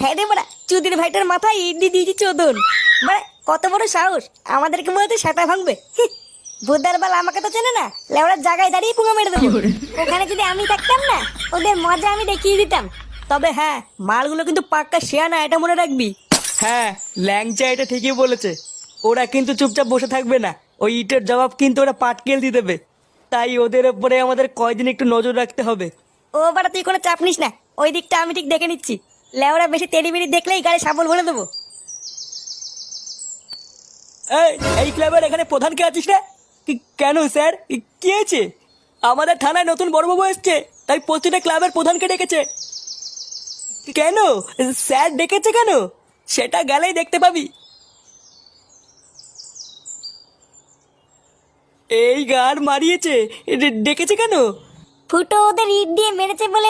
হ্যাঁ রে বড়া, চুদির ভাইটার মাথায় ইট দিয়ে দিয়েছি চোদন। মানে কত বড় সাহস, আমাদেরকে মনে হচ্ছে সেটা ভাঙবে। বুধার বেলা আমাকে তো চেনে না, লেওড়ার জায়গায় দাঁড়িয়ে পুঙ্গা মেরে দেবো। ওখানে যদি আমি থাকতাম না, ওদের মজা আমি দেখিয়ে দিতাম। তবে হ্যাঁ, মালগুলো কিন্তু পাক্কা শেয়া না, এটা মনে রাখবি। হ্যাঁ, ল্যাংচা এটা ঠিকই বলেছে। ওরা কিন্তু চুপচাপ বসে থাকবে না, ওই ইটের জবাব কিন্তু ওরা পাটকেল দিয়ে দেবে। তাই ওদের উপরে আমাদের কয়দিন একটু নজর রাখতে হবে। ও বাড়া, তুই কোনো চাপ নিস না, ওই দিকটা আমি ঠিক দেখে নিচ্ছি। লেওড়া বেশি তেড়ি বেড়ি দেখলেই গাড়ি সাবল বলে দেবো। এই এই ক্লাবের এখানে প্রধান কে আছিস রে? কেন স্যার, কি হয়েছে? আমাদের থানায় নতুন বড়বাবু এসছে, তাই প্রতিটা ক্লাবের প্রধানকে ডেকেছে। কেন স্যার ডেকেছে কেন? সেটা গেলেই দেখতে পাবি। এই গান মারিয়েছে, ডেকেছে কেন? ফুটো ওদের ইট দিয়ে মেরেছে বলে